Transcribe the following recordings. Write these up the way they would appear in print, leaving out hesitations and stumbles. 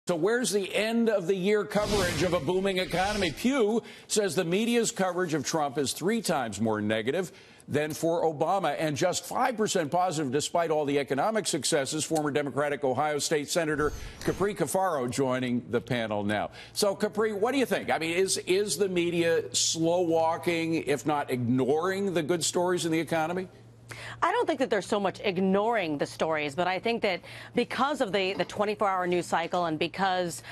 So where's the end of the year coverage of a booming economy? Pew says the media's coverage of Trump is 3 times more negative than for Obama and just 5% positive despite all the economic successes. Former Democratic Ohio State Senator Capri Cafaro joining the panel now. So, Capri, what do you think? I mean, is the media slow walking, if not ignoring the good stories in the economy? I don't think that they're so much ignoring the stories, but I think that because of the 24-hour news cycle and because,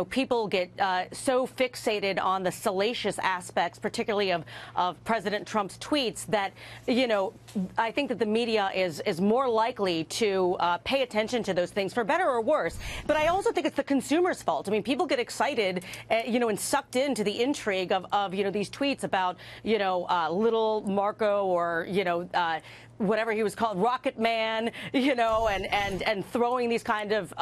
people get so fixated on the salacious aspects, particularly of President Trump's tweets, that, I think that the media is more likely to pay attention to those things, for better or worse. But I also think it's the consumer's fault. I mean, people get excited, and sucked into the intrigue of these tweets about, little Marco or, whatever he was called, Rocket Man, and throwing these kind of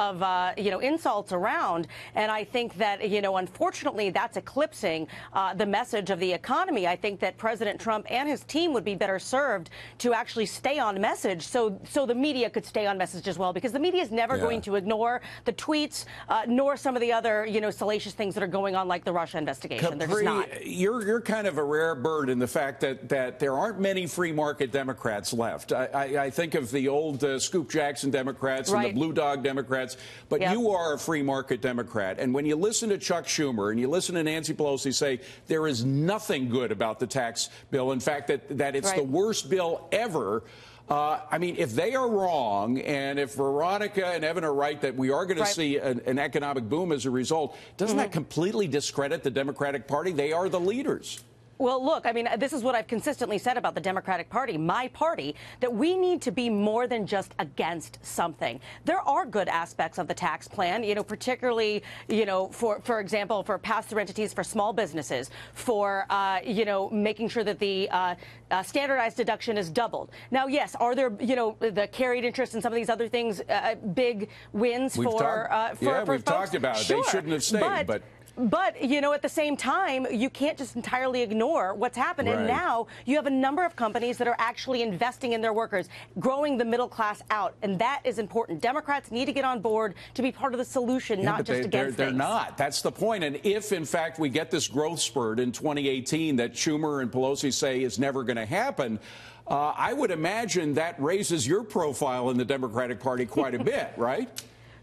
insults around. And I think that, unfortunately, that's eclipsing the message of the economy. I think that President Trump and his team would be better served to actually stay on message so the media could stay on message as well, because the media is never going to ignore the tweets, nor some of the other, salacious things that are going on, like the Russia investigation. They're just not. You're kind of a rare bird in the fact that there aren't many free market Democrats left. I think of the old Scoop Jackson Democrats and the Blue Dog Democrats, but you are a free market Democrat. And when you listen to Chuck Schumer and you listen to Nancy Pelosi say there is nothing good about the tax bill, in fact, that it's the worst bill ever, I mean, if they are wrong, and if Veronica and Evan are right that we are going to see an economic boom as a result, doesn't that completely discredit the Democratic Party? They are the leaders. Well, look, I mean, this is what I've consistently said about the Democratic Party, my party, that we need to be more than just against something. There are good aspects of the tax plan, particularly, for example, for pass-through entities for small businesses, for, making sure that the standardized deduction is doubled. Now, yes, are there, the carried interest and some of these other things, big wins for we've talked about it. Sure. They shouldn't have stayed, But, at the same time, you can't just entirely ignore what's happened. And now you have a number of companies that are actually investing in their workers, growing the middle class out. And that is important. Democrats need to get on board to be part of the solution, not just against they're things. not. That's the point. And if, in fact, we get this growth spurt in 2018 that Schumer and Pelosi say is never going to happen, I would imagine that raises your profile in the Democratic Party quite a bit, right?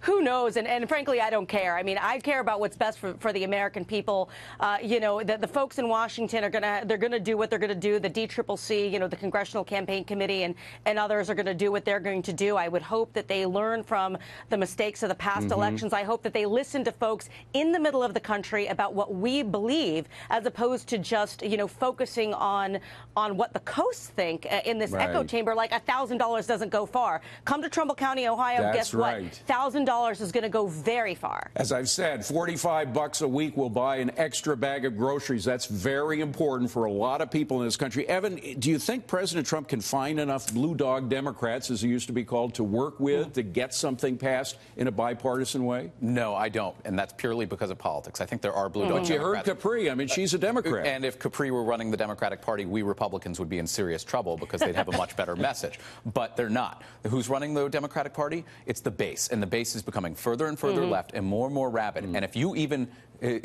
Who knows? And frankly, I don't care. I mean, I care about what's best for the American people. The folks in Washington they're gonna do what they're gonna do. The DCCC, the Congressional Campaign Committee and others are gonna do what they're going to do. I would hope that they learn from the mistakes of the past elections. I hope that they listen to folks in the middle of the country about what we believe, as opposed to just, focusing on what the coasts think in this echo chamber. Like $1,000 doesn't go far. Come to Trumbull County, Ohio. Guess what? $1,000 is going to go very far. As I've said, $45 a week will buy an extra bag of groceries. That's very important for a lot of people in this country. Evan, do you think President Trump can find enough blue dog Democrats, as he used to be called, to work with to get something passed in a bipartisan way? No, I don't. And that's purely because of politics. I think there are blue dog Democrats. But you heard Capri. I mean, she's a Democrat. And if Capri were running the Democratic Party, we Republicans would be in serious trouble because they'd have a much better message. But they're not. Who's running the Democratic Party? It's the base. And the base is becoming further and further left and more rabid. And if you even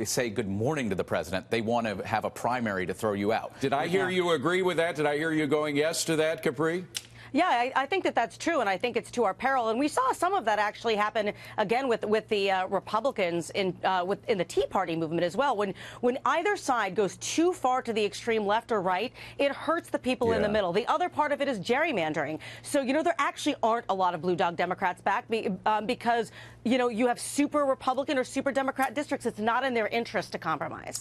say good morning to the president, they want to have a primary to throw you out. Did I hear you agree with that? Did I hear you going yes to that, Capri? Yeah, I think that's true, and I think it's to our peril. And we saw some of that actually happen again with the Republicans in the Tea Party movement as well. When either side goes too far to the extreme left or right, it hurts the people in the middle. The other part of it is gerrymandering. So there actually aren't a lot of blue dog Democrats back because you have super Republican or super Democrat districts. It's not in their interest to compromise.